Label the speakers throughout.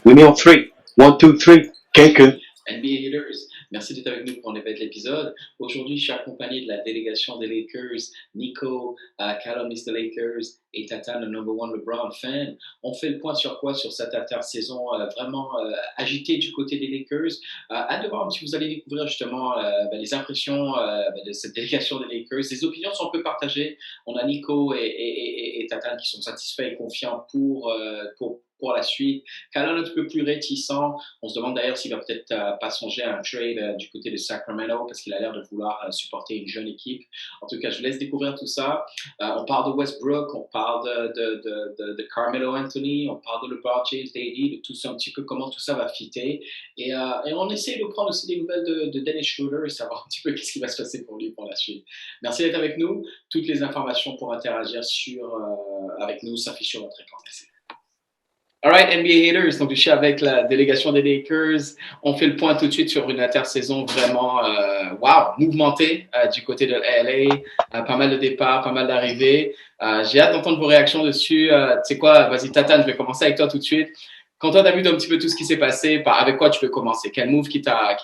Speaker 1: We need on three. One, two, three. Quelqu'un.
Speaker 2: NBA Haters, merci d'être avec nous pour un nouvel épisode. Aujourd'hui, je suis accompagné de la délégation des Lakers, Nico, Callum Mr. Lakers et Tatan, le number one LeBron fan. On fait le point sur quoi? Sur cette intersaison vraiment agitée du côté des Lakers. Hâte de voir si vous allez découvrir justement les impressions de cette délégation des Lakers. Les opinions sont un peu partagées. On a Nico et Tatan qui sont satisfaits et confiants pour la suite. Callum un petit peu plus réticent. On se demande d'ailleurs s'il va peut-être pas songer à un trade du côté de Sacramento parce qu'il a l'air de vouloir supporter une jeune équipe. En tout cas, je vous laisse découvrir tout ça. On parle de Westbrook, on parle de Carmelo Anthony, on parle de LeBron James, de tout ça, un petit peu comment tout ça va fitter. Et on essaie de prendre aussi des nouvelles de Dennis Schroeder et savoir un petit peu qu'est-ce qui va se passer pour lui pour la suite. Merci d'être avec nous. Toutes les informations pour interagir avec nous s'affichent sur notre écran. Merci. All right, NBA Haters, donc je suis avec la délégation des Lakers. On fait le point tout de suite sur une intersaison vraiment mouvementée du côté de LA. Pas mal de départs, pas mal d'arrivées. J'ai hâte d'entendre vos réactions dessus. Tu sais quoi, vas-y Tatan, je vais commencer avec toi tout de suite. Quand toi, tu as vu un petit peu tout ce qui s'est passé, avec quoi tu veux commencer? Quel move qui t'a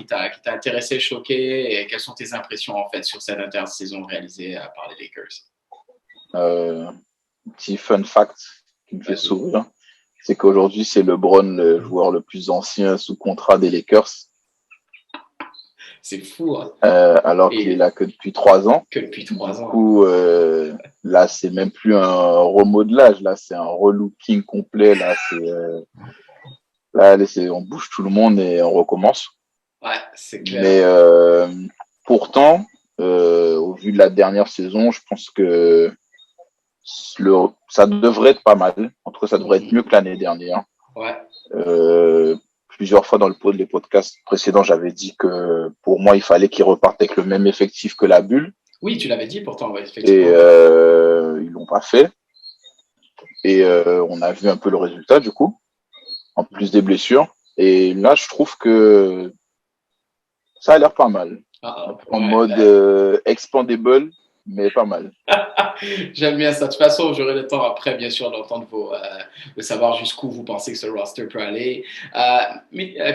Speaker 2: intéressé, choqué? Et quelles sont tes impressions en fait sur cette intersaison réalisée par les Lakers?
Speaker 3: Petit fun fact qui me fait sourire. C'est qu'aujourd'hui, c'est LeBron, le joueur le plus ancien sous contrat des Lakers.
Speaker 2: C'est fou, hein.
Speaker 3: Alors qu'il est là que depuis 3 ans.
Speaker 2: Que depuis 3 ans.
Speaker 3: Du coup, là, c'est même plus un remodelage, là, c'est un relooking complet. Là, on bouge tout le monde et on recommence.
Speaker 2: Ouais, c'est clair.
Speaker 3: Mais pourtant, au vu de la dernière saison, je pense que ça devrait être pas mal. En tout cas, ça devrait être mieux que l'année dernière.
Speaker 2: Ouais.
Speaker 3: Plusieurs fois dans les podcasts précédents, j'avais dit que pour moi, il fallait qu'ils repartent avec le même effectif que la bulle.
Speaker 2: Oui, tu l'avais dit pourtant, ouais, effectivement.
Speaker 3: Et ils l'ont pas fait. Et on a vu un peu le résultat du coup, en plus des blessures. Et là, je trouve que ça a l'air pas mal. Mode expandable, mais pas mal.
Speaker 2: J'aime bien ça. De toute façon, j'aurai le temps après, bien sûr, d'entendre de savoir jusqu'où vous pensez que ce roster peut aller.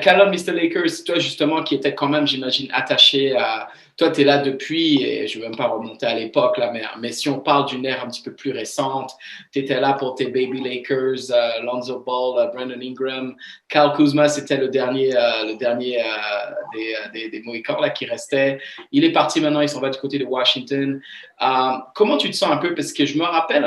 Speaker 2: Callum, Mr. Lakers, toi, justement, qui était quand même, j'imagine, attaché à... Toi, tu es là depuis, et je ne vais même pas remonter à l'époque, là, mais si on parle d'une ère un petit peu plus récente, tu étais là pour tes baby Lakers, Lonzo Ball, Brandon Ingram. Kyle Kuzma, c'était le dernier des Mohicans là, qui restait. Il est parti maintenant, il s'en va du côté de Washington. Comment tu te sens un peu? Parce que je me rappelle,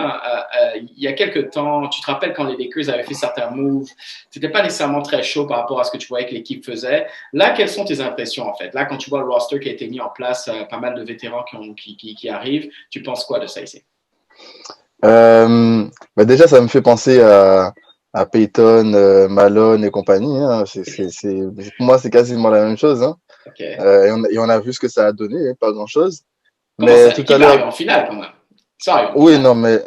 Speaker 2: il y a quelques temps, tu te rappelles quand les Lakers avaient fait certains moves, tu n'étais pas nécessairement très chaud par rapport à ce que tu voyais que l'équipe faisait. Là, quelles sont tes impressions en fait? Là, quand tu vois le roster qui a été mis en place, pas mal de vétérans qui arrivent, tu penses quoi de ça ici?
Speaker 4: Déjà, ça me fait penser à Peyton, Malone et compagnie. Hein. Pour moi, c'est quasiment la même chose. Hein.
Speaker 2: Okay.
Speaker 4: Et on a vu ce que ça a donné, pas grand-chose.
Speaker 2: Comment mais ça, tout à l'heure, en finale quand même. Ça
Speaker 4: oui, non, mais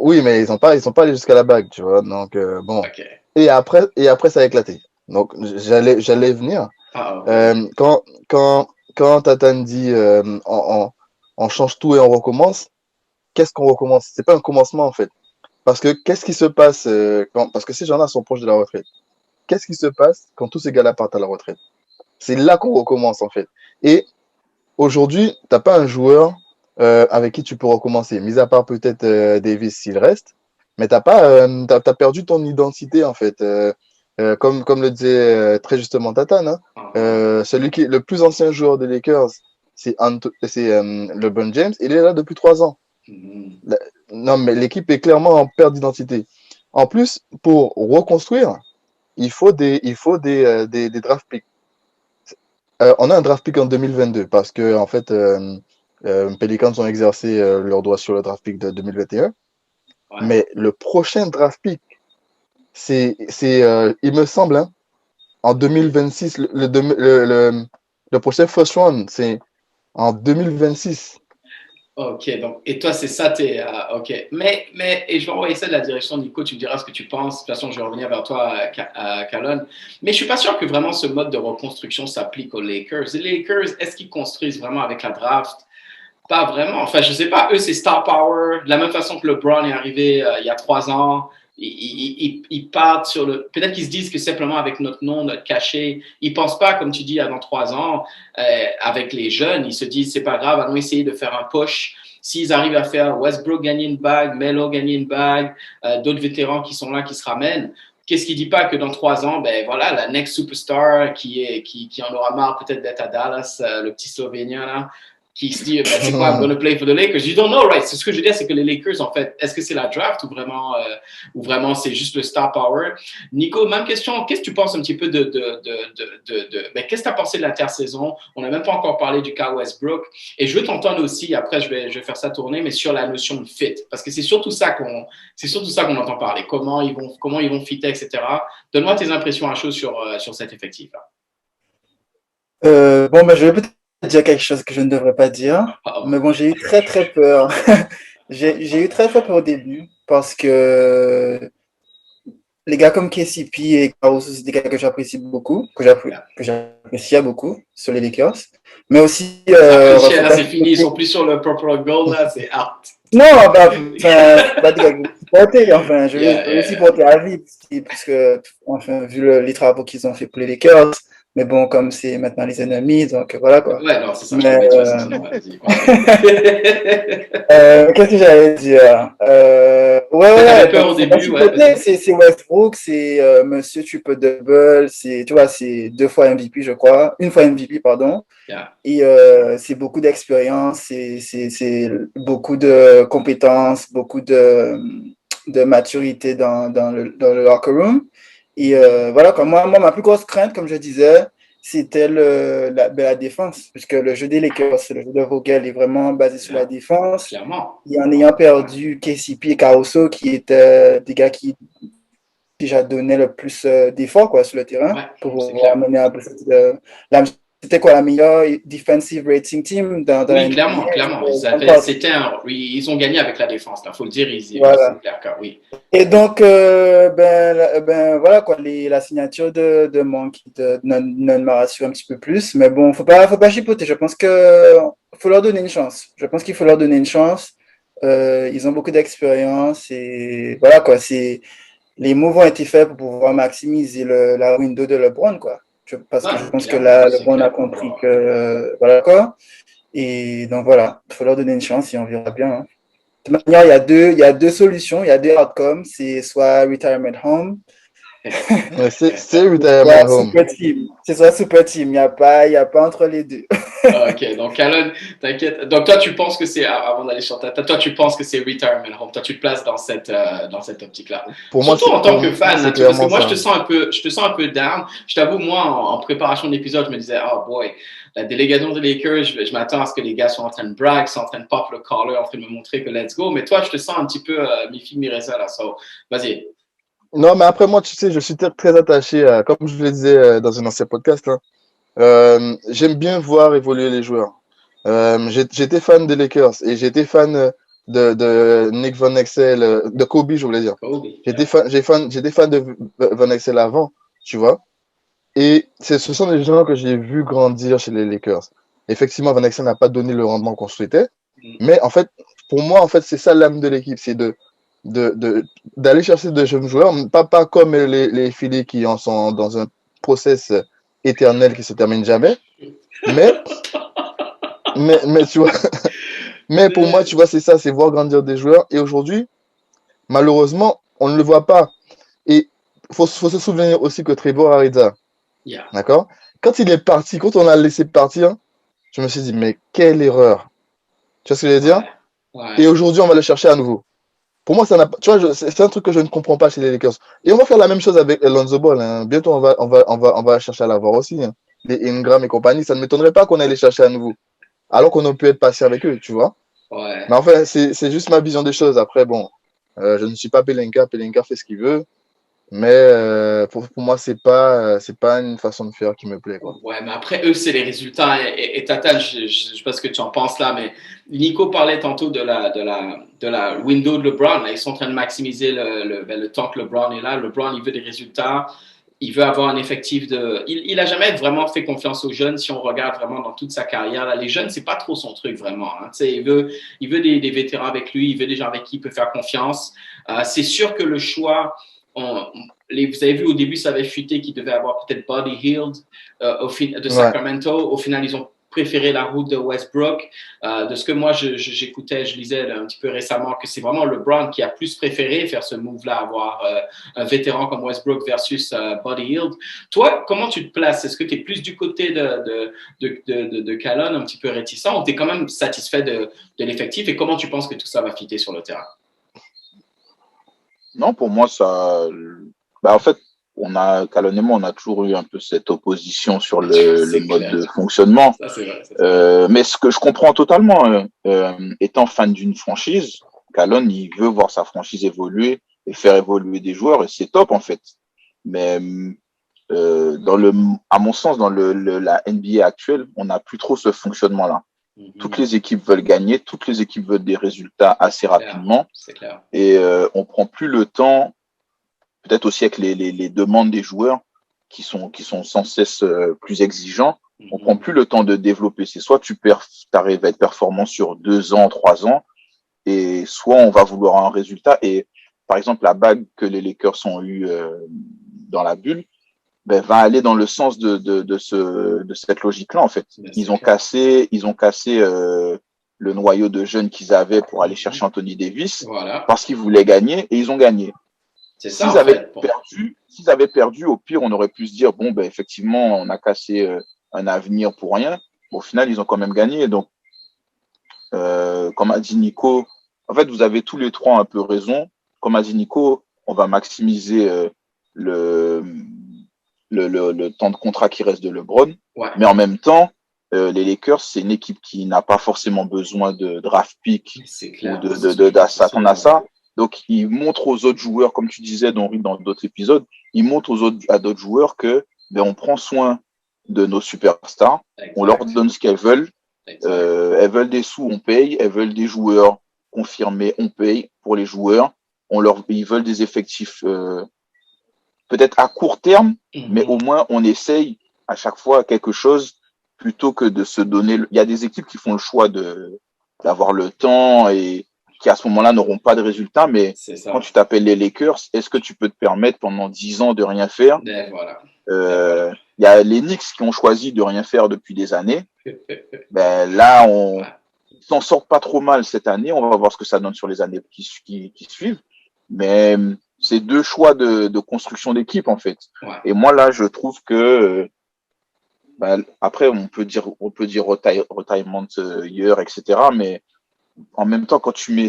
Speaker 4: ils sont pas allés jusqu'à la bague, tu vois. Donc bon. Okay. Et après, ça a éclaté. Donc j'allais venir. Quand Tatan dit on change tout et on recommence, qu'est-ce qu'on recommence? C'est pas un commencement en fait. Parce que qu'est-ce qui se passe parce que ces gens-là sont proches de la retraite. Qu'est-ce qui se passe quand tous ces gars-là partent à la retraite? C'est là qu'on recommence en fait. Et aujourd'hui, t'as pas un joueur avec qui tu peux recommencer, mis à part peut-être Davis s'il reste, mais t'as perdu ton identité en fait. Comme le disait très justement Tatan, hein, celui qui est le plus ancien joueur des Lakers, c'est LeBron James. Il est là depuis 3 ans. Non, mais l'équipe est clairement en perte d'identité. En plus, pour reconstruire, il faut des draft picks. On a un draft pick en 2022 parce que en fait, Pelicans ont exercé leur droit sur le draft pick de 2021. Ouais. Mais le prochain draft pick, c'est il me semble, hein, en 2026, le prochain first round, c'est en 2026.
Speaker 2: Ok, donc, et toi, c'est ça, ok. Mais, et je vais envoyer ça de la direction, Nico, tu me diras ce que tu penses. De toute façon, je vais revenir vers toi, Callum. Mais je suis pas sûr que vraiment ce mode de reconstruction s'applique aux Lakers. Les Lakers, est-ce qu'ils construisent vraiment avec la draft? Pas vraiment. Enfin, je sais pas. Eux, c'est star power. De la même façon que LeBron est arrivé il y a 3 ans. ils partent sur le. Peut-être qu'ils se disent que simplement avec notre nom, notre cachet, ils ne pensent pas, comme tu dis, dans 3 ans, avec les jeunes, ils se disent c'est pas grave, allons essayer de faire un push. S'ils arrivent à faire Westbrook gagner une bague, Melo gagner une bague, d'autres vétérans qui sont là, qui se ramènent, qu'est-ce qui dit pas que dans 3 ans, ben voilà, la next superstar qui en aura marre peut-être d'être à Dallas, le petit Slovénien là, qui se dit, ben, c'est quoi, I'm gonna play for the Lakers. You don't know, right? C'est ce que je veux dire, c'est que les Lakers, en fait, est-ce que c'est la draft ou vraiment c'est juste le star power? Nico, même question, qu'est-ce que tu penses un petit peu ben, qu'est-ce que tu as pensé de l'intersaison? On n'a même pas encore parlé du cas Westbrook. Et je veux t'entendre aussi, après je vais faire ça tourner, mais sur la notion de fit. Parce que c'est surtout ça qu'on entend parler. Comment ils vont fitter, etc. Donne-moi tes impressions à chaud sur cet effectif-là.
Speaker 5: Bon, ben, je vais peut-être dire quelque chose que je ne devrais pas dire,
Speaker 2: Uh-oh.
Speaker 5: mais bon, j'ai eu très très peur. J'ai eu très très peur au début parce que les gars comme KCP et Caruso, c'est des gars que j'apprécie beaucoup, que j'appréciais beaucoup sur les Lakers, mais aussi
Speaker 2: Après, là, c'est fini, ils sont plus sur le purple gold, là, c'est out.
Speaker 5: non, bah, enfin, pas des gars que je vais supporter, enfin, je vais supporter à vie, puisque, enfin, vu les travaux qu'ils ont fait pour les Lakers, mais bon, comme c'est maintenant les ennemis, donc voilà quoi.
Speaker 2: Ouais, non, c'est ça,
Speaker 5: Mais,
Speaker 2: vas-y.
Speaker 5: qu'est-ce que j'allais dire?
Speaker 2: T'avais peur au début, ouais.
Speaker 5: C'est Westbrook, c'est Monsieur Triple Double, c'est, tu vois, c'est 2 fois MVP, je crois, 1 fois MVP, pardon.
Speaker 2: Yeah.
Speaker 5: Et c'est beaucoup d'expérience, c'est beaucoup de compétences, beaucoup de maturité dans le locker room. Et voilà, comme moi, ma plus grosse crainte, comme je disais, c'était la défense, puisque le jeu des Lakers, le jeu de Vogel est vraiment basé sur la défense.
Speaker 2: Clairement.
Speaker 5: Et en ayant perdu KCP et Caruso, qui étaient des gars qui déjà donnaient le plus d'efforts quoi, sur le terrain, pour pouvoir mener un peu c'était quoi la meilleure defensive rating team dans
Speaker 2: oui,
Speaker 5: la NBA?
Speaker 2: Clairement. Ils ont gagné avec la défense, il faut le dire,
Speaker 5: voilà.
Speaker 2: c'est clair, oui.
Speaker 5: Et donc, voilà quoi, la signature de Monk m'a rassuré un petit peu plus, mais bon, faut pas chipoter. Je pense que faut leur donner une chance. Je pense qu'il faut leur donner une chance. Ils ont beaucoup d'expérience et voilà quoi, les moves ont été faits pour pouvoir maximiser la window de LeBron quoi. Parce que je pense que là, LeBron a compris que voilà quoi. Et donc voilà, il faut leur donner une chance et on verra bien. Hein. De toute manière, il y a deux solutions, il y a deux outcomes, c'est soit retirement home,
Speaker 4: c'est retirement home.
Speaker 5: Super team. C'est soit super team, il n'y a pas entre les deux.
Speaker 2: Ok, donc Alan, t'inquiète. Donc toi, tu penses que c'est, avant d'aller sur toi, tu penses que c'est retirement home. Toi, tu te places dans cette optique-là. Surtout en tant que fan, hein, parce que moi, je te sens un peu down. Je t'avoue, moi, en préparation de l'épisode, je me disais, oh boy, la délégation des Lakers, je m'attends à ce que les gars soient en train de brag, soient en train de pop le collar, en train de me montrer que let's go. Mais toi, je te sens un petit peu mi-fi, mi-raisin là. So, vas-y.
Speaker 4: Non, mais après moi, tu sais, je suis très attaché à, comme je le disais dans un ancien podcast, hein, j'aime bien voir évoluer les joueurs. J'étais fan des Lakers et j'étais fan de Nick Van Exel, de Kobe, je voulais dire. J'étais fan de Van Exel avant, tu vois. Et ce sont des gens que j'ai vus grandir chez les Lakers. Effectivement, Van Exel n'a pas donné le rendement qu'on souhaitait, mais en fait, pour moi, en fait, c'est ça l'âme de l'équipe, c'est d'aller chercher de jeunes joueurs, pas comme les Phillies qui en sont dans un process éternel qui se termine jamais, mais tu vois, mais pour moi, tu vois, c'est ça, c'est voir grandir des joueurs. Et aujourd'hui, malheureusement, on ne le voit pas. Et faut se souvenir aussi que Trevor Ariza, d'accord, quand il est parti, quand on l'a laissé partir, je me suis dit, mais quelle erreur. Tu vois ce que je veux dire? Ouais. Et aujourd'hui, on va le chercher à nouveau. Pour moi, tu vois, c'est un truc que je ne comprends pas chez les Lakers. Et on va faire la même chose avec Lonzo Ball. Hein. Bientôt, on va chercher à l'avoir aussi. Hein. Les Ingram et compagnie, ça ne m'étonnerait pas qu'on aille les chercher à nouveau. Alors qu'on a pu être patient avec eux, tu vois.
Speaker 2: Ouais.
Speaker 4: Mais enfin, c'est juste ma vision des choses. Après, bon, je ne suis pas Pelinka. Pelinka fait ce qu'il veut. Mais pour moi, c'est pas une façon de faire qui me plaît, quoi.
Speaker 2: Ouais, mais après, eux, c'est les résultats. Et Tata, je sais pas ce que tu en penses là, mais Nico parlait tantôt de la window de LeBron. Là. Ils sont en train de maximiser le temps que LeBron est là. LeBron, il veut des résultats. Il veut avoir un effectif de... Il a jamais vraiment fait confiance aux jeunes si on regarde vraiment dans toute sa carrière. Là, les jeunes, c'est pas trop son truc vraiment. Hein. Il veut des vétérans avec lui, il veut des gens avec qui il peut faire confiance. C'est sûr que le choix, vous avez vu au début, ça avait fuité qu'il devait avoir peut-être Buddy Hield de Sacramento. Au final, ils ont préféré la route de Westbrook. De ce que moi, j'écoutais, je lisais un petit peu récemment que c'est vraiment LeBron qui a plus préféré faire ce move-là, avoir un vétéran comme Westbrook versus Buddy Hield. Toi, comment tu te places? Est-ce que tu es plus du côté de Calonne, un petit peu réticent, ou tu es quand même satisfait de l'effectif, et comment tu penses que tout ça va fitter sur le terrain?
Speaker 3: Non, pour moi, ça. En fait, Calonne et moi, on a toujours eu un peu cette opposition sur le mode de fonctionnement.
Speaker 2: Ça, c'est vrai.
Speaker 3: Mais ce que je comprends totalement, étant fan d'une franchise, Calonne, il veut voir sa franchise évoluer et faire évoluer des joueurs, et c'est top en fait. Mais à mon sens, dans la NBA actuelle, on n'a plus trop ce fonctionnement-là. Toutes les équipes veulent gagner, toutes les équipes veulent des résultats assez rapidement.
Speaker 2: C'est clair.
Speaker 3: Et on prend plus le temps, peut-être aussi avec les demandes des joueurs qui sont sans cesse plus exigeants. On prend plus le temps de développer. C'est soit tu arrives à être performant sur 2 ans, 3 ans, et soit on va vouloir un résultat. Et par exemple, la bague que les Lakers ont eue dans la bulle, va aller dans le sens de cette logique-là, en fait. Ils ont cassé le noyau de jeunes qu'ils avaient pour aller chercher Anthony Davis, parce qu'ils voulaient gagner, et ils ont gagné. S'ils avaient perdu, au pire, on aurait pu se dire, effectivement, on a cassé un avenir pour rien. Au final, ils ont quand même gagné. Donc, comme a dit Nico, en fait, vous avez tous les trois un peu raison. Comme a dit Nico, on va maximiser le temps de contrat qui reste de LeBron.
Speaker 2: Ouais.
Speaker 3: Mais en même temps, les Lakers, c'est une équipe qui n'a pas forcément besoin de draft pick ou s'attendre à ça. Donc, ils montrent aux autres joueurs, comme tu disais dans d'autres épisodes, ils montrent à d'autres joueurs que on prend soin de nos superstars, on leur donne ce qu'elles veulent. Elles veulent des sous, on paye. Elles veulent des joueurs confirmés, on paye pour les joueurs. Ils veulent des effectifs peut-être à court terme, mais au moins on essaye à chaque fois quelque chose plutôt que de se donner. Il y a des équipes qui font le choix d'avoir le temps et qui à ce moment-là n'auront pas de résultats, mais quand tu t'appelles les Lakers, est-ce que tu peux te permettre pendant 10 ans de rien faire?
Speaker 2: Voilà.
Speaker 3: Il y a les Knicks qui ont choisi de rien faire depuis des années. Là, on s'en sort pas trop mal cette année. On va voir ce que ça donne sur les années qui suivent. Mais c'est deux choix de construction d'équipe, en fait.
Speaker 2: Ouais.
Speaker 3: Et moi, là, je trouve que après, on peut dire retirement year, etc. Mais en même temps, quand tu mets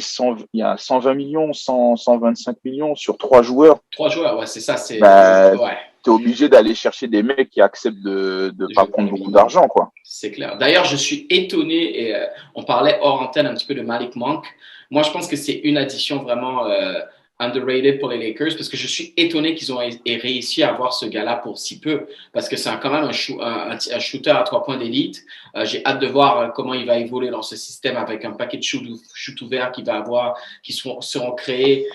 Speaker 3: il y a 120 millions, 125 millions sur 3 joueurs.
Speaker 2: 3 joueurs, ouais, c'est ça.
Speaker 3: T'es obligé d'aller chercher des mecs qui acceptent de pas prendre beaucoup d'argent, quoi.
Speaker 2: C'est clair. D'ailleurs, je suis étonné, et on parlait hors antenne un petit peu de Malik Monk. Moi, je pense que c'est une addition vraiment underrated pour les Lakers, parce que je suis étonné qu'ils ont réussi à avoir ce gars-là pour si peu, parce que c'est quand même un shooter à 3 points d'élite. J'ai hâte de voir comment il va évoluer dans ce système avec un paquet de shoot ouverts qui seront créés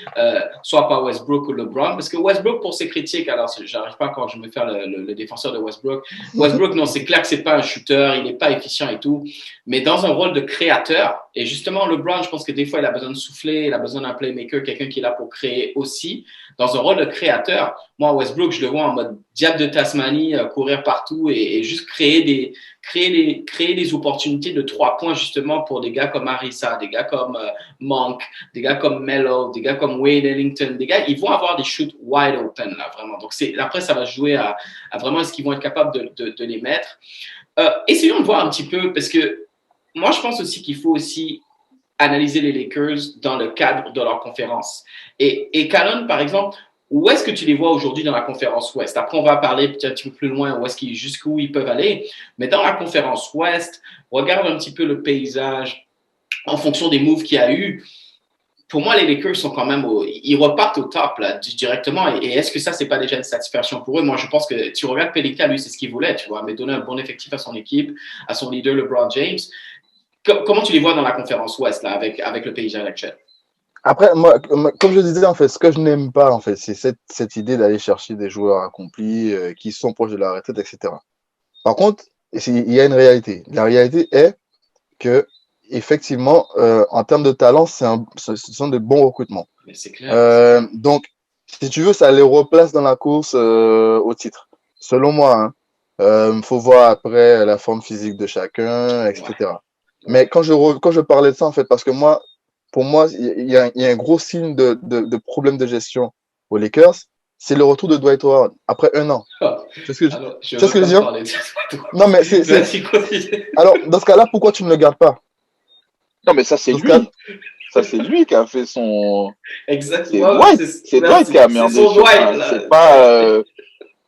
Speaker 2: soit par Westbrook ou LeBron, parce que Westbrook, pour ses critiques, alors j'arrive pas quand je me fais le défenseur de Westbrook. Westbrook, non, c'est clair que c'est pas un shooter, il n'est pas efficient et tout, mais dans un rôle de créateur, et justement LeBron, je pense que des fois il a besoin de souffler, il a besoin d'un playmaker, quelqu'un qui est là pour créer aussi, dans un rôle de créateur. Moi, Westbrook, je le vois en mode diable de Tasmanie, courir partout et juste créer des opportunités de 3 points justement pour des gars comme Arisa, des gars comme Monk, des gars comme Melo, des gars comme Wade Ellington, des gars, ils vont avoir des shoots wide open là, vraiment. Donc après, ça va jouer à vraiment est-ce qu'ils vont être capables de les mettre. Essayons de voir un petit peu, parce que moi, je pense aussi qu'il faut aussi analyser les Lakers dans le cadre de leur conférence. Et Calonne, par exemple, où est-ce que tu les vois aujourd'hui dans la conférence Ouest? Après, on va parler peut-être un petit peu plus loin jusqu'où ils peuvent aller. Mais dans la conférence Ouest, regarde un petit peu le paysage en fonction des moves qu'il y a eu. Pour moi, les Lakers sont quand même ils repartent au top là, directement. Et est-ce que ça, c'est pas déjà une satisfaction pour eux? Moi, je pense que tu regardes Pelinka, lui, c'est ce qu'il voulait, tu vois, mais donner un bon effectif à son équipe, à son leader LeBron James. Comment tu les vois dans la conférence Ouest là, avec le paysage actuel?
Speaker 4: Après, moi, comme je disais, en fait, ce que je n'aime pas, en fait, c'est cette idée d'aller chercher des joueurs accomplis, qui sont proches de la retraite, etc. Par contre, il y a une réalité. La réalité est que effectivement, en termes de talent, ce sont de bons recrutements.
Speaker 2: Mais c'est clair.
Speaker 4: Donc, si tu veux, ça les replace dans la course au titre. Selon moi, hein. Faut voir après la forme physique de chacun, etc. Mais quand je parlais de ça, en fait, parce que pour moi, il y a un gros signe de problème de gestion aux Lakers, c'est le retour de Dwight Howard après 1 an. C'est ce que
Speaker 2: Alors, je
Speaker 4: tu sais ce que je veux dire?
Speaker 2: parler de ça.
Speaker 4: Non, mais
Speaker 2: Vas-y, continue.
Speaker 4: alors, dans ce cas-là, pourquoi tu ne le gardes pas?
Speaker 3: Non, mais ça, c'est
Speaker 4: Dans ce
Speaker 3: lui.
Speaker 4: cas,
Speaker 3: Ça, c'est lui qui a fait son. C'est
Speaker 2: Exactement.
Speaker 3: Dwight. C'est Dwight qui a
Speaker 2: C'est
Speaker 3: merdé
Speaker 2: son
Speaker 3: sur
Speaker 2: Dwight,
Speaker 3: ça.
Speaker 2: là.
Speaker 3: C'est pas,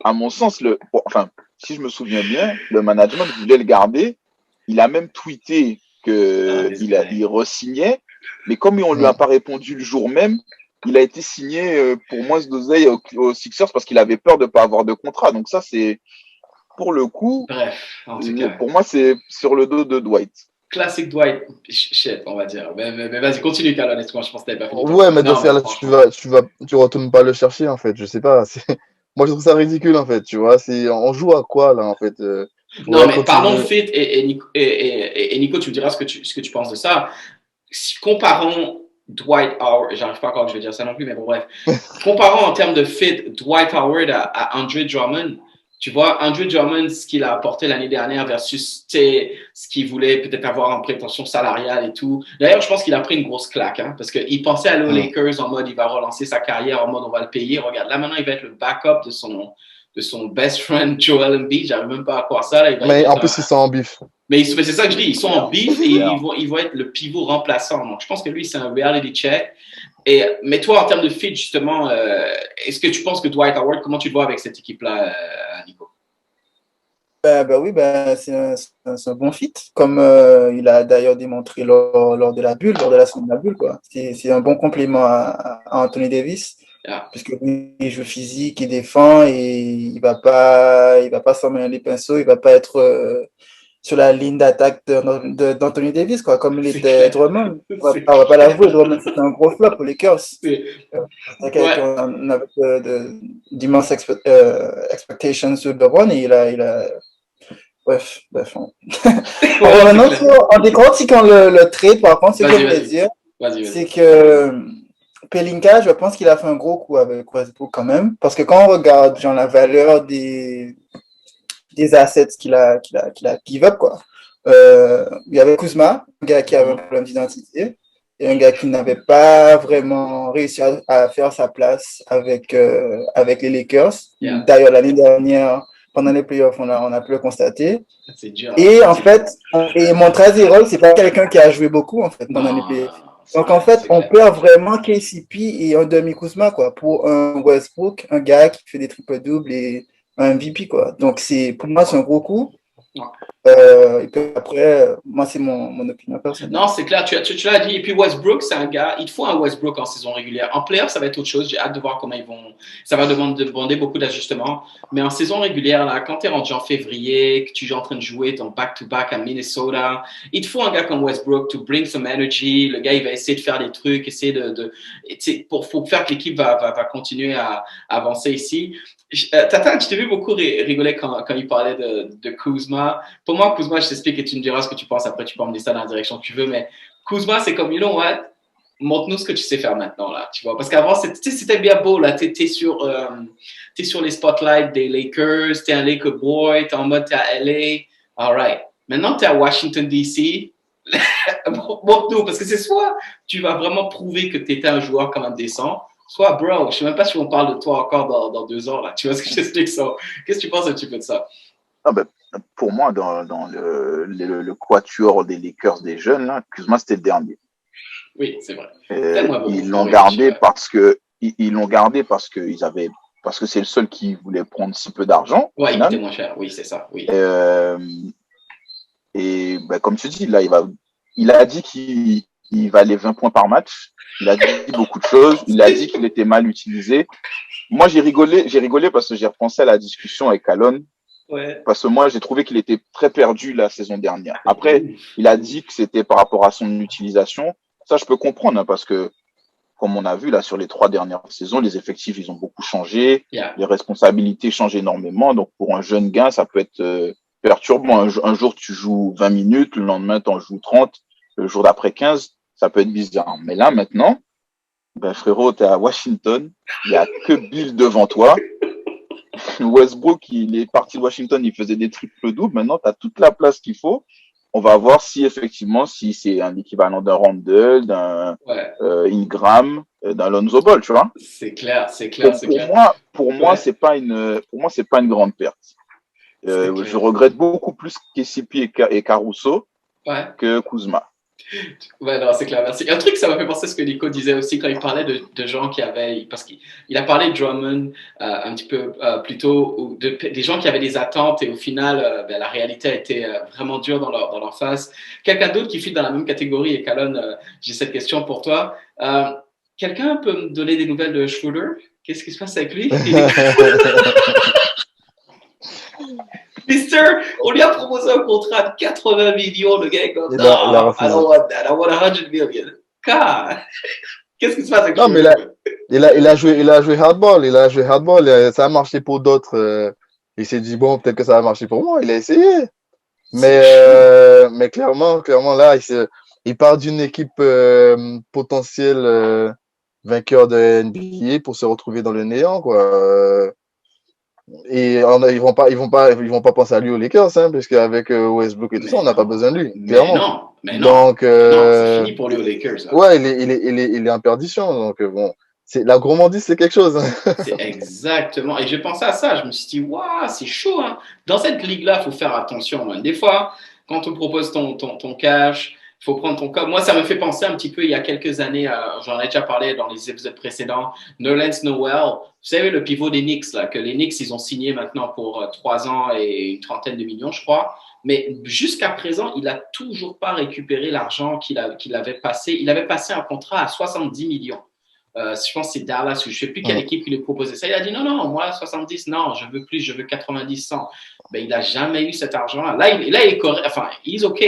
Speaker 3: à mon sens, enfin, si je me souviens bien, le management voulait le garder. Il a même tweeté il re-signait, mais comme on lui a pas répondu le jour même, il a été signé pour moins d'oseille aux Sixers parce qu'il avait peur de pas avoir de contrat. Donc ça, c'est, pour le coup,
Speaker 2: Bref, en tout cas.
Speaker 3: pour moi, c'est sur le dos de Dwight.
Speaker 2: Classique Dwight, shit, on va dire. Mais vas-y, continue, Carl, honnêtement, je pense que t'avais pas fini.
Speaker 4: ouais, mais dans
Speaker 2: Non,
Speaker 4: ce cas-là, tu retournes pas le chercher, en fait. Je sais pas. Moi, je trouve ça ridicule, en fait. Tu vois, on joue à quoi, là, en fait?
Speaker 2: Non, mais
Speaker 4: quand
Speaker 2: parlons de fit et Nico, tu me diras ce que tu penses de ça. Si comparons Dwight Howard, j'arrive pas encore que je vais dire ça non plus, mais bon, bref. Comparons en termes de fit Dwight Howard à Andre Drummond. Tu vois, Andre Drummond, ce qu'il a apporté l'année dernière versus ce qu'il voulait peut-être avoir en prétention salariale et tout. D'ailleurs, je pense qu'il a pris une grosse claque, hein, parce qu'il pensait aller aux Lakers en mode il va relancer sa carrière, en mode on va le payer. Regarde, là maintenant, il va être le backup de son best friend Joel Embiid. J'arrive même pas à croire ça. Là,
Speaker 4: Mais en plus, ils sont en bif.
Speaker 2: Mais c'est ça que je dis, ils sont en bif et ils vont être le pivot remplaçant. Donc, je pense que lui, c'est un reality check. Mais toi, en termes de fit, justement, est-ce que tu penses que Dwight Howard, comment tu le vois avec cette équipe-là, Nico?
Speaker 5: Oui, c'est un bon fit, comme il a d'ailleurs démontré lors de la bulle, lors de la semaine de la bulle, quoi. C'est un bon complément à Anthony Davis, puisque lui, il joue physique, il défend et il va pas s'en mêler les pinceaux, il va pas être sur la ligne d'attaque d'Anthony Davis, quoi, comme il était Drummond. On va pas l'avouer, Drummond, c'était un gros flop pour les Lakers. On avait d'immenses expectations sur LeBron et il a bref. En décortiquant le trade, par contre, ce que je voulais dire, c'est que Pelinka, je pense qu'il a fait un gros coup avec Westbrook quand même, parce que quand on regarde genre, la valeur des assets qu'il a give up, quoi. Il y avait Kuzma, un gars qui avait un problème d'identité, et un gars qui n'avait pas vraiment réussi à faire sa place avec les Lakers. D'ailleurs, l'année dernière, pendant les playoffs, on a pu le constater. Et en fait, Montrezl Harrell, c'est pas quelqu'un qui a joué beaucoup en fait pendant les playoffs. Donc en fait, on perd vraiment KCP et un demi-Kuzma, quoi, pour un Westbrook, un gars qui fait des triples-doubles et un MVP, quoi. Donc pour moi, c'est un gros coup. Et puis après, moi, c'est mon opinion personnelle.
Speaker 2: Non, c'est clair, tu l'as dit. Et puis Westbrook, c'est un gars, il faut un Westbrook en saison régulière. En playoff, ça va être autre chose. J'ai hâte de voir comment ils vont. Ça va demander beaucoup d'ajustements. Mais en saison régulière, là, quand tu es rendu en février, que tu es en train de jouer ton back-to-back à Minnesota, il te faut un gars comme Westbrook to bring some energy. Le gars, il va essayer de faire des trucs, essayer pour faire que l'équipe va continuer à avancer ici. Tata, je t'ai vu beaucoup rigoler quand il parlait de Kuzma. Pour moi, Kuzma, je t'explique et tu me diras ce que tu penses. Après, tu peux emmener ça dans la direction que tu veux. Mais Kuzma, c'est comme, you know what? Montre-nous ce que tu sais faire maintenant, là. Tu vois? Parce qu'avant, c'était bien beau, là. T'es sur les spotlights des Lakers. T'es un Laker boy. T'es en mode, t'es à LA. All right. Maintenant, t'es à Washington, D.C. Montre-nous. Parce que c'est soit tu vas vraiment prouver que t'étais un joueur quand même décent, soit, bro, je sais même pas si on parle de toi encore dans 2 ans, là. Tu vois ce que je t'explique ça? Qu'est-ce que tu penses un petit peu de ça?
Speaker 3: Pour moi, dans le quatuor des Lakers des jeunes, là, Kuzma, c'était le dernier.
Speaker 2: Oui, c'est vrai.
Speaker 3: Ils l'ont gardé parce que c'est le seul qui voulait prendre si peu d'argent.
Speaker 2: Ouais, il était moins cher. Oui, c'est ça. Oui.
Speaker 3: Et comme tu dis, là, il a dit qu'il valait 20 points par match. Il a dit beaucoup de choses. Il a dit qu'il était mal utilisé. Moi, j'ai rigolé parce que j'ai repensé à la discussion avec Alon.
Speaker 2: Ouais.
Speaker 3: Parce que moi, j'ai trouvé qu'il était très perdu la saison dernière. Après, il a dit que c'était par rapport à son utilisation. Ça, je peux comprendre, hein, parce que, comme on a vu là sur les 3 dernières saisons, les effectifs, ils ont beaucoup changé. Les responsabilités changent énormément. Donc, pour un jeune gars, ça peut être perturbant. Un jour, tu joues 20 minutes, le lendemain, tu en joues 30. le jour d'après 15, ça peut être bizarre. Mais là, maintenant, ben, frérot, t'es à Washington, il n'y a que Bill devant toi. Westbrook, il est parti de Washington, il faisait des triples-doubles. Maintenant, tu as toute la place qu'il faut. On va voir si effectivement, si c'est un équivalent d'un Randle, d'un
Speaker 2: Ouais,
Speaker 3: Ingram, d'un Lonzo Ball, tu vois.
Speaker 2: c'est clair, c'est clair, c'est clair.
Speaker 3: Pour moi,
Speaker 2: Ouais,
Speaker 3: c'est pas une grande perte.
Speaker 2: c'est
Speaker 3: Je
Speaker 2: clair.
Speaker 3: regrette beaucoup plus KCP et Caruso
Speaker 2: Ouais.
Speaker 3: que Kuzma.
Speaker 2: Ouais, non, c'est clair, merci. Un truc, ça m'a fait penser à ce que Nico disait aussi quand il parlait de gens qui avaient. Parce qu'il a parlé de Drummond un petit peu plus tôt, ou des gens qui avaient des attentes et au final, ben, la réalité a été vraiment dure dans leur face. Quelqu'un d'autre qui fit dans la même catégorie, et Calonne, j'ai cette question pour toi. Quelqu'un peut me donner des nouvelles de Schroeder? Qu'est-ce qui se passe avec lui? Mister, on lui a proposé un contrat de 80 millions, le gars est comme,
Speaker 4: Il
Speaker 2: non,
Speaker 4: a
Speaker 2: I
Speaker 4: refusé.
Speaker 2: don't want that, I want 100 million. God, qu'est-ce qui se passe avec
Speaker 4: Non, mais
Speaker 2: Schroeder?
Speaker 4: il a joué hardball. Il a joué hardball. Ça a marché pour d'autres. Il s'est dit, bon, peut-être que ça va marcher pour moi. Il a essayé. Mais clairement, là, il part d'une équipe potentielle vainqueur de NBA pour se retrouver dans le néant, quoi. Ils vont pas penser à lui aux Lakers, hein, parce qu'avec Westbrook et tout ça, on
Speaker 2: Mais
Speaker 4: n'a pas
Speaker 2: non,
Speaker 4: besoin de lui,
Speaker 2: mais
Speaker 4: clairement.
Speaker 2: non, mais non,
Speaker 4: Donc,
Speaker 2: mais non, c'est fini pour lui aux Lakers, là.
Speaker 4: ouais, il est en perdition. Donc, bon, la gourmandise, c'est quelque chose, hein.
Speaker 2: C'est exactement. Et j'ai pensé à ça, je me suis dit, waouh, c'est chaud, hein. Dans cette ligue-là, il faut faire attention, man. Des fois, quand on propose ton cash, il faut prendre ton cas. Moi, ça me fait penser un petit peu il y a quelques années, j'en ai déjà parlé dans les épisodes précédents, Nerlens Noel. Vous savez, le pivot des Knicks, là, que les Knicks, ils ont signé maintenant pour 3 ans et une trentaine de millions, je crois. Mais jusqu'à présent, il n'a toujours pas récupéré l'argent qu'il avait passé. Il avait passé un contrat à 70 millions. Je pense que c'est Dallas, ou je ne sais plus quelle
Speaker 4: Mm.
Speaker 2: équipe qui lui proposait ça. Il a dit non, non, moi 70, non, je veux plus, je veux 90, 100. Ben, il n'a jamais eu cet argent-là. Là, il est correct, enfin, il est OK.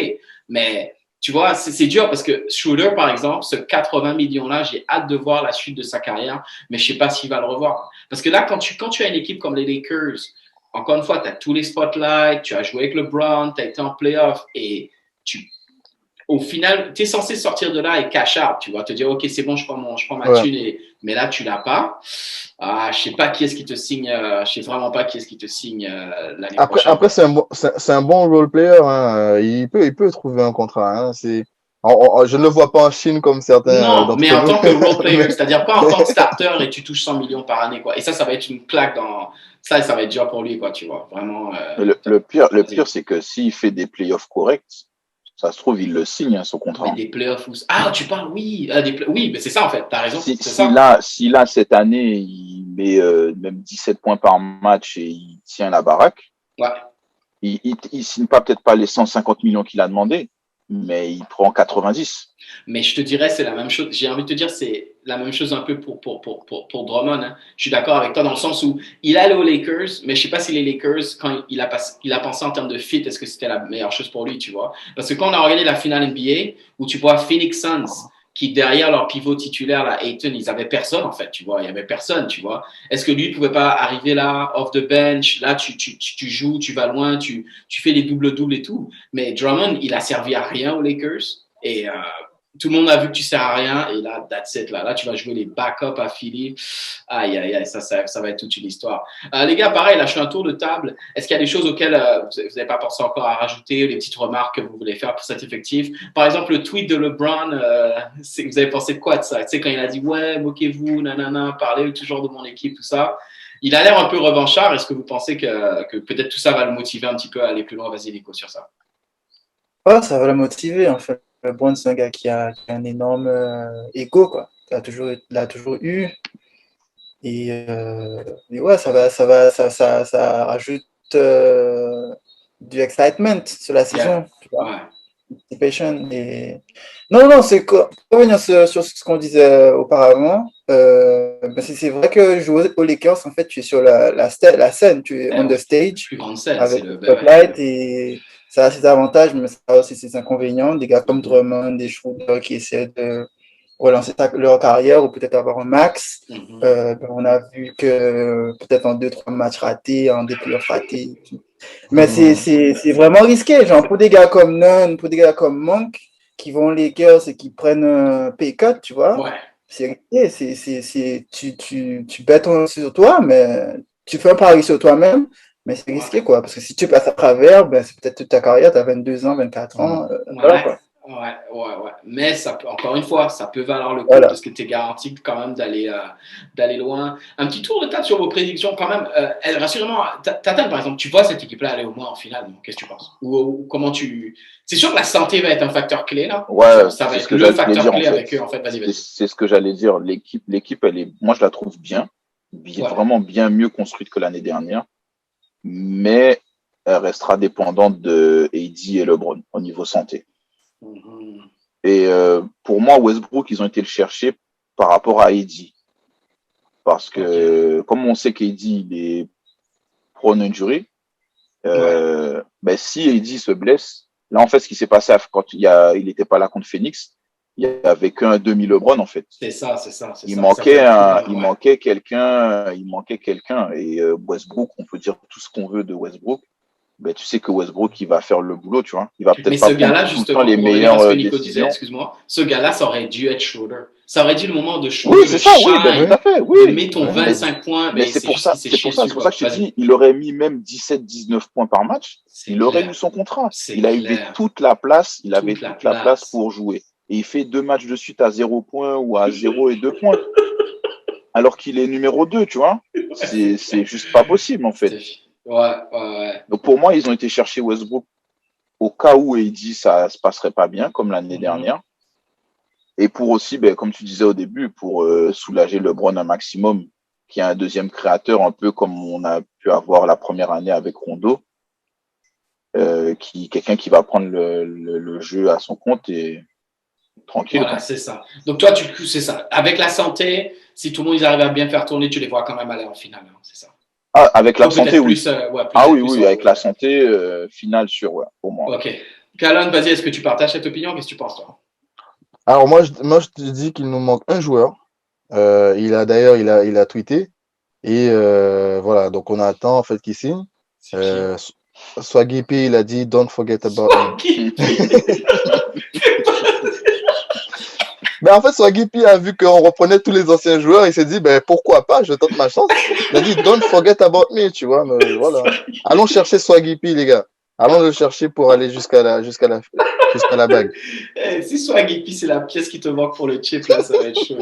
Speaker 2: Mais tu vois, c'est dur parce que Schroeder, par exemple, ce 80 millions-là, j'ai hâte de voir la suite de sa carrière, mais je ne sais pas s'il va le revoir. Parce que là, quand tu as une équipe comme les Lakers, encore une fois, tu as tous les spotlights, tu as joué avec LeBron, tu as été en playoff et tu au final, tu es censé sortir de là et cash out, tu vois, te dire, OK, c'est bon, je prends ma
Speaker 4: Ouais.
Speaker 2: thune, mais là, tu l'as pas. Je sais pas qui est-ce qui te signe, je sais vraiment pas qui est-ce qui te signe l'année prochaine.
Speaker 4: Après, c'est un bon role player, hein. Il peut trouver un contrat, hein. Je ne le vois pas en Chine comme certains
Speaker 2: Non, mais
Speaker 4: d'entre
Speaker 2: en
Speaker 4: nous.
Speaker 2: tant que role player,
Speaker 4: Mais-
Speaker 2: c'est-à-dire pas en tant que starter et tu touches 100 millions par année, quoi. Et ça va être une claque ça va être dur pour lui, quoi, tu vois. Vraiment.
Speaker 3: Mais le
Speaker 2: vas-y.
Speaker 3: pire, c'est que s'il fait des playoffs corrects, ça se trouve, il le signe, hein, son
Speaker 2: Mais
Speaker 3: contrat.
Speaker 2: des playoffs où. Ah, tu parles, oui. Oui, mais c'est ça, en fait. T'as raison. C'est ça.
Speaker 3: Si là, cette année, il met même 17 points par match et il tient la baraque,
Speaker 2: Ouais.
Speaker 3: il signe peut-être pas les 150 millions qu'il a demandé, mais il prend 90.
Speaker 2: Mais je te dirais, c'est la même chose. J'ai envie de te dire, c'est la même chose un peu pour Drummond, hein. Je suis d'accord avec toi dans le sens où il allait aux Lakers, mais je sais pas si les Lakers, quand il a pensé en termes de fit, est-ce que c'était la meilleure chose pour lui, tu vois. Parce que quand on a regardé la finale NBA, où tu vois Phoenix Suns, qui derrière leur pivot titulaire, là, Ayton, ils avaient personne, en fait, tu vois. Il y avait personne, tu vois. Est-ce que lui pouvait pas arriver là, off the bench, là, tu joues, tu vas loin, tu fais des doubles-doubles et tout. Mais Drummond, il a servi à rien aux Lakers. Et tout le monde a vu que tu sers à rien et là, that's it. Là, tu vas jouer les backups à Philly. Aïe, aïe, aïe, ça va être toute une histoire. Les gars, pareil, là, je fais un tour de table. Est-ce qu'il y a des choses auxquelles vous n'avez pas pensé encore à rajouter, des petites remarques que vous voulez faire pour cet effectif? Par exemple, le tweet de LeBron, vous avez pensé de quoi de ça? Tu sais, quand il a dit, ouais, moquez-vous, nanana, parlez toujours de mon équipe, tout ça. Il a l'air un peu revanchard. Est-ce que vous pensez que peut-être tout ça va le motiver un petit peu à aller plus loin? Vas-y, Nico, sur ça.
Speaker 5: Ouais, ça va le motiver, en fait. LeBron, c'est un gars qui a un énorme ego, quoi. Il a toujours eu. Et ouais, ça rajoute du excitement sur la saison,
Speaker 2: Yeah.
Speaker 5: tu vois.
Speaker 2: Ouais.
Speaker 5: Anticipation non, c'est pour revenir sur ce qu'on disait auparavant. C'est vrai que jouer aux Lakers, en fait, tu es sur la scène, tu es on the stage
Speaker 2: Plus grande scène,
Speaker 5: avec
Speaker 2: c'est
Speaker 5: le spotlight et ça a ses avantages, mais ça a aussi ses inconvénients. Des gars comme Drummond, des Schroeder qui essaient de relancer leur carrière ou peut-être avoir un max. On a vu que peut-être en 2-3 matchs ratés, en des playoffs ratés. Mais c'est vraiment risqué. Genre, pour des gars comme Nunn, pour des gars comme Monk, qui vont aux Lakers et qui prennent un pay cut, tu vois.
Speaker 2: Ouais.
Speaker 5: C'est risqué, tu bêtes sur toi, mais tu fais un pari sur toi-même, mais c'est risqué, quoi. Parce que si tu passes à travers, ben, c'est peut-être toute ta carrière, tu as 22 ans, 24 ans, voilà, quoi.
Speaker 2: Ouais. Mais ça peut, encore une fois, ça peut valoir le coup
Speaker 5: Voilà.
Speaker 2: parce que tu es garanti quand même d'aller loin. Un petit tour de table sur vos prédictions quand même. Rassurez-moi, Tatane, par exemple, tu vois cette équipe-là aller au moins en finale, non? Qu'est-ce que tu penses? Ou comment tu... C'est sûr que la santé va être un facteur clé, là.
Speaker 3: Ouais,
Speaker 2: Ça va
Speaker 3: c'est
Speaker 2: être
Speaker 3: ce que
Speaker 2: le
Speaker 3: j'allais
Speaker 2: facteur
Speaker 3: dire en
Speaker 2: clé
Speaker 3: fait.
Speaker 2: avec eux, en fait. Vas-y.
Speaker 3: C'est ce que j'allais dire. L'équipe, elle est, moi je la trouve bien,
Speaker 2: Ouais.
Speaker 3: vraiment bien mieux construite que l'année dernière, mais elle restera dépendante de AD et LeBron au niveau santé.
Speaker 2: Mhm.
Speaker 3: Et pour moi, Westbrook, ils ont été le chercher par rapport à AD. Parce que, comme on sait qu'AD, il est prone injury, ben, si AD se blesse, là, en fait, ce qui s'est passé quand il n'était pas là contre Phoenix, il n'y avait qu'un demi LeBron, en fait.
Speaker 2: C'est ça.
Speaker 3: Il manquait quelqu'un, et Westbrook, on peut dire tout ce qu'on veut de Westbrook. Ben, tu sais que Westbrook, il va faire le boulot, tu vois. Il va
Speaker 2: Mais
Speaker 3: peut-être
Speaker 2: ce
Speaker 3: pas prendre
Speaker 2: gars-là,
Speaker 3: tout le temps
Speaker 2: justement,
Speaker 3: les
Speaker 2: pour revenir à ce que
Speaker 3: meilleures
Speaker 2: Nico disait,
Speaker 3: décisions.
Speaker 2: excuse-moi, ce gars-là, ça aurait dû être Schroeder. Ça aurait dû le moment de Schroeder,
Speaker 3: Oui,
Speaker 2: de
Speaker 3: c'est ça, oui, ben,
Speaker 2: shine,
Speaker 3: tout à fait,
Speaker 2: de
Speaker 3: oui.
Speaker 2: mettre ton
Speaker 4: Ouais.
Speaker 2: 25 points,
Speaker 3: Mais
Speaker 2: mais
Speaker 3: c'est
Speaker 2: c'est
Speaker 3: pour
Speaker 2: juste qu'il
Speaker 3: ça,
Speaker 2: s'est
Speaker 3: c'est
Speaker 2: chié
Speaker 3: pour ça,
Speaker 2: dessus,
Speaker 3: c'est pour
Speaker 2: quoi.
Speaker 3: ça que je te
Speaker 2: Vas-y.
Speaker 3: dis, il aurait mis même 17-19 points par match.
Speaker 2: C'est
Speaker 3: Il aurait eu
Speaker 2: clair.
Speaker 3: son contrat.
Speaker 2: C'est
Speaker 3: Il avait
Speaker 2: clair.
Speaker 3: toute la place. Il avait
Speaker 2: Toute la
Speaker 3: toute la place
Speaker 2: place.
Speaker 3: pour jouer. Et il fait 2 matchs de suite à 0 points ou à 0 et 2 points. Alors qu'il est numéro 2, tu vois. C'est juste pas possible, en fait.
Speaker 2: Ouais.
Speaker 3: Donc pour moi, ils ont été chercher Westbrook au cas où AD ça se passerait pas bien, comme l'année
Speaker 2: Mhm.
Speaker 3: dernière. Et pour aussi, ben, comme tu disais au début, pour soulager LeBron un maximum, qui est un deuxième créateur, un peu comme on a pu avoir la première année avec Rondo, quelqu'un qui va prendre le jeu à son compte et tranquille,
Speaker 2: Voilà,
Speaker 3: quoi.
Speaker 2: c'est ça. Donc toi, c'est ça. Avec la santé, si tout le monde ils arrive à bien faire tourner, tu les vois quand même aller en finale, hein, c'est ça.
Speaker 3: Ah, avec la
Speaker 2: Ou peut-être
Speaker 3: santé, oui.
Speaker 2: plus, ouais,
Speaker 3: Ah oui,
Speaker 2: plus
Speaker 3: oui,
Speaker 2: en
Speaker 3: avec
Speaker 2: haut,
Speaker 3: la
Speaker 2: ouais.
Speaker 3: santé, finale sur, ouais, pour moi.
Speaker 2: Ok. Calonne, vas-y, est-ce que tu partages cette opinion? Qu'est-ce que tu penses, toi?
Speaker 4: Alors moi, je te dis qu'il nous manque un joueur. Il a tweeté. Et voilà, donc on attend en fait qu'il signe.
Speaker 2: C'est qui?
Speaker 4: Swaggy P, il a dit Don't forget about me.
Speaker 2: Swaggy.
Speaker 4: Mais en fait, Swaggy P a vu qu'on reprenait tous les anciens joueurs. Il s'est dit ben pourquoi pas, je tente ma chance. Il a dit Don't forget about me, tu vois. Mais voilà. Allons chercher Swaggy P, les gars. Allons le chercher pour aller jusqu'à la bague.
Speaker 2: Si Swaggy P, c'est la pièce qui te manque pour le chip, là, ça va être chaud.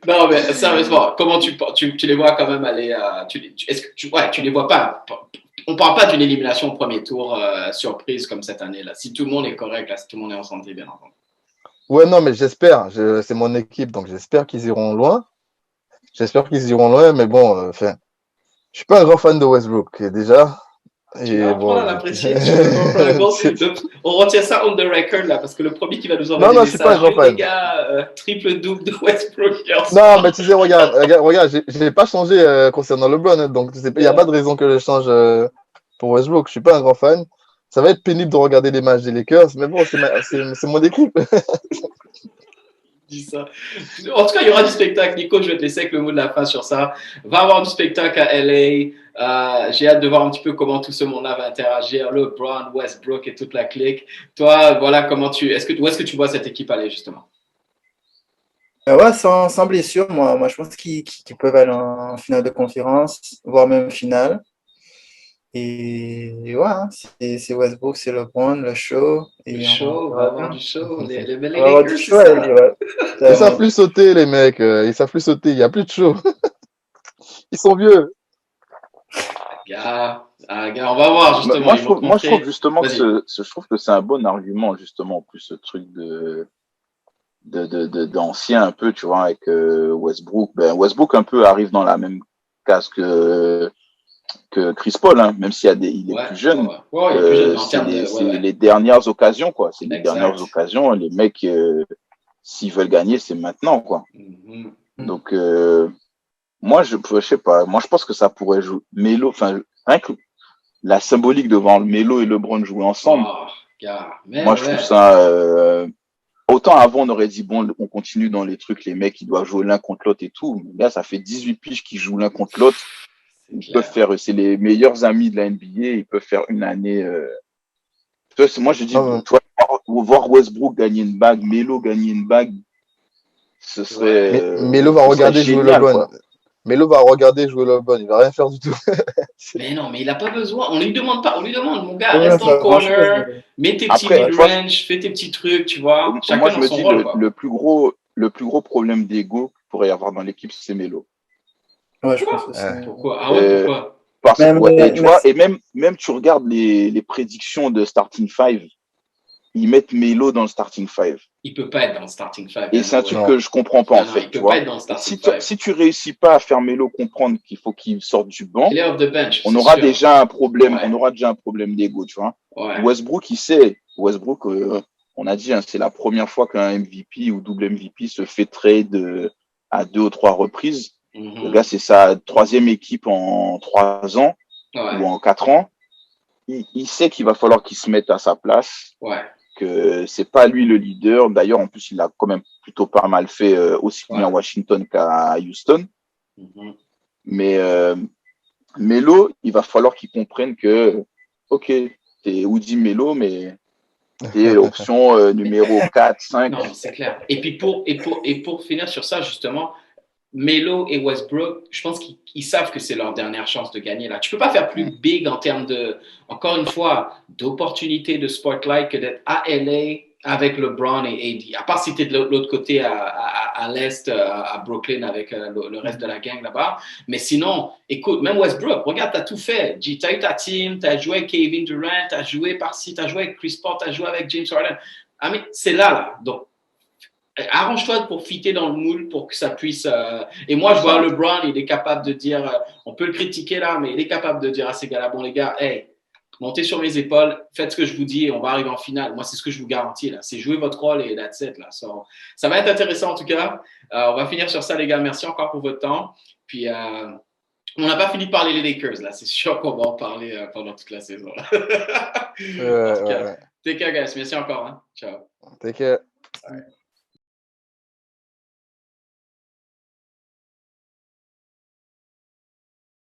Speaker 2: Non, mais sérieusement, comment tu les vois quand même aller à. Est-ce que tu les vois pas? On parle pas d'une élimination au premier tour surprise comme cette année-là. Si tout le monde est correct, là, si tout le monde est en santé, bien entendu.
Speaker 4: Ouais, non, mais j'espère. C'est mon équipe, donc j'espère qu'ils iront loin. Mais bon, enfin, je suis pas un grand fan de Westbrook déjà.
Speaker 2: Tu
Speaker 4: Et
Speaker 2: vas apprendre
Speaker 4: bon,
Speaker 2: à l'apprécier. Tu vas comprendre. On retient ça on the record, là, parce que le premier qui va nous envoyer
Speaker 4: non,
Speaker 2: des
Speaker 4: je suis pas un
Speaker 2: messages,
Speaker 4: grand
Speaker 2: les
Speaker 4: fan.
Speaker 2: gars, triple-double de Westbrook hier
Speaker 4: Non, mais
Speaker 2: soir.
Speaker 4: tu sais, regarde, j'ai pas changé concernant LeBron, hein, donc il n'y a pas de raison que je change pour Westbrook. Je suis pas un grand fan. Ça va être pénible de regarder les matchs des Lakers, mais bon, c'est mon équipe.
Speaker 2: Dis ça. En tout cas, il y aura du spectacle. Nico, je vais te laisser avec le mot de la fin sur ça. Va avoir du spectacle à LA. J'ai hâte de voir un petit peu comment tout ce monde-là va interagir. LeBron, Westbrook et toute la clique. Toi, voilà comment où est-ce que tu vois cette équipe aller, justement?
Speaker 5: Ouais, sans blessure, moi je pense qu'ils peuvent aller en finale de conférence, voire même finale. Et ouais, hein, c'est Westbrook, c'est LeBron, le show.
Speaker 2: Le
Speaker 5: Et
Speaker 2: show, on va
Speaker 5: verra
Speaker 2: avoir
Speaker 5: bien.
Speaker 2: du show. Les
Speaker 5: On va avoir du
Speaker 2: Lakers, c'est
Speaker 5: show,
Speaker 2: ça.
Speaker 5: ouais.
Speaker 2: On va
Speaker 4: Ils
Speaker 2: avoir
Speaker 4: savent
Speaker 2: du
Speaker 4: plus sauter, les mecs. Ils savent plus sauter. Il n'y a plus de show. Ils sont vieux.
Speaker 2: gars. On va voir, justement. Ils vont te
Speaker 3: Moi, je trouve
Speaker 2: montrer.
Speaker 3: justement que
Speaker 2: Vas-y.
Speaker 3: je trouve que c'est un bon argument, justement, en plus, ce truc d'ancien un peu, tu vois, avec Westbrook. Ben, Westbrook un peu arrive dans la même case que Chris Paul, hein, même il est
Speaker 2: Ouais,
Speaker 3: plus jeune.
Speaker 2: Ouais, il est plus jeune, mais en
Speaker 3: C'est
Speaker 2: termes de. Ouais.
Speaker 3: les dernières occasions, quoi. C'est les
Speaker 2: Exact.
Speaker 3: dernières occasions. Les mecs, s'ils veulent gagner, c'est maintenant, quoi.
Speaker 2: Mhm.
Speaker 3: Donc, moi, je sais pas. Moi, je pense que ça pourrait jouer. Melo, enfin, rien que la symbolique devant Melo et LeBron jouer ensemble,
Speaker 2: Oh, gars. Mais
Speaker 3: moi, je trouve ça. Autant avant, on aurait dit, bon, on continue dans les trucs, les mecs, ils doivent jouer l'un contre l'autre et tout. Mais là, ça fait 18 piges qu'ils jouent l'un contre l'autre. Ils peuvent faire, c'est les meilleurs amis de la NBA, ils peuvent faire une année. Moi, je dis,
Speaker 4: Non,
Speaker 3: tu vois, voir Westbrook gagner une bague, Melo gagner une bague, ce serait,
Speaker 4: Mais Melo va
Speaker 3: ce serait
Speaker 4: regarder jouer
Speaker 3: génial,
Speaker 4: LeBron.
Speaker 3: quoi.
Speaker 4: Melo va regarder jouer LeBron. Il va rien faire du tout.
Speaker 2: Mais non, mais il n'a pas besoin. On lui demande pas. On lui demande, mon gars,
Speaker 5: Ouais,
Speaker 2: reste dans
Speaker 5: pas
Speaker 2: le
Speaker 5: grand-chose,
Speaker 2: corner,
Speaker 5: mais-
Speaker 2: mets tes petits
Speaker 3: Après,
Speaker 5: Ouais.
Speaker 3: tu vois,
Speaker 2: mid-range, fais tes petits trucs, tu vois.
Speaker 3: moi,
Speaker 2: Chacun
Speaker 3: je
Speaker 2: dans
Speaker 3: me
Speaker 2: son
Speaker 3: dis,
Speaker 2: rôle, quoi.
Speaker 3: le plus gros problème d'ego qu'il pourrait y avoir dans l'équipe, c'est Melo.
Speaker 5: Ouais, je pense
Speaker 2: Pourquoi?
Speaker 5: aussi.
Speaker 4: Ouais.
Speaker 2: Pourquoi? Ah ouais,
Speaker 3: Euh,
Speaker 2: pourquoi?
Speaker 3: Parce
Speaker 5: Mais,
Speaker 3: que, ouais, et tu
Speaker 5: mais
Speaker 3: vois, et même tu regardes les prédictions de Starting Five, ils mettent Melo dans le Starting Five.
Speaker 2: Il peut pas être dans le starting five.
Speaker 3: Et c'est un
Speaker 2: no
Speaker 3: truc
Speaker 2: way.
Speaker 4: Non.
Speaker 3: que je comprends pas, en
Speaker 2: Non,
Speaker 3: fait,
Speaker 2: il
Speaker 3: tu
Speaker 2: peut pas
Speaker 3: vois.
Speaker 2: être dans le starting
Speaker 3: Si,
Speaker 2: five.
Speaker 3: si tu réussis pas à faire Melo comprendre qu'il faut qu'il sorte du banc,
Speaker 2: Il est off the bench,
Speaker 3: on
Speaker 2: c'est
Speaker 3: aura
Speaker 2: sûr.
Speaker 3: déjà un problème,
Speaker 2: Ouais.
Speaker 3: on aura déjà un problème d'ego, tu vois.
Speaker 2: Ouais.
Speaker 3: Westbrook, il sait. Westbrook, on a dit, hein, c'est la première fois qu'un MVP ou double MVP se fait trade à 2 ou 3 reprises. Le
Speaker 2: Mhm.
Speaker 3: gars, c'est sa 3e équipe en 3 ans
Speaker 2: Ouais.
Speaker 3: ou en 4 ans. Il sait qu'il va falloir qu'il se mette à sa place,
Speaker 2: Ouais.
Speaker 3: que c'est pas lui le leader. D'ailleurs, en plus, il a quand même plutôt pas mal fait aussi bien à
Speaker 2: Ouais.
Speaker 3: Washington qu'à Houston.
Speaker 2: Mhm.
Speaker 3: Mais Melo, il va falloir qu'il comprenne que, ok, t'es Woody Melo, mais t'es option numéro 4, 5.
Speaker 2: Non, c'est clair. Et puis pour finir sur ça, justement, Melo et Westbrook, je pense qu'ils savent que c'est leur dernière chance de gagner là. Tu peux pas faire plus big en termes de, encore une fois, d'opportunité de spotlight que d'être à LA avec LeBron et AD. À part si tu es de l'autre côté à l'Est, à Brooklyn avec le reste de la gang là-bas. Mais sinon, écoute, même Westbrook, regarde, tu as tout fait. Tu as eu ta team, tu as joué avec Kevin Durant, tu as joué par-ci, tu as joué avec Chris Paul, tu as joué avec James Harden. I mean, c'est là. Donc, arrange-toi pour fitter dans le moule pour que ça puisse. Et moi, je vois LeBron, il est capable de dire, on peut le critiquer là, mais il est capable de dire à ces gars-là, bon les gars, hey, montez sur mes épaules, faites ce que je vous dis et on va arriver en finale. Moi, c'est ce que je vous garantis là. C'est jouer votre rôle et that's it là. So, ça va être intéressant en tout cas. On va finir sur ça les gars. Merci encore pour votre temps. Puis on n'a pas fini de parler les Lakers là. C'est sûr qu'on va en parler pendant toute la saison. En tout cas, take care guys. Merci encore. Hein. Ciao.
Speaker 4: Take care.
Speaker 2: All right.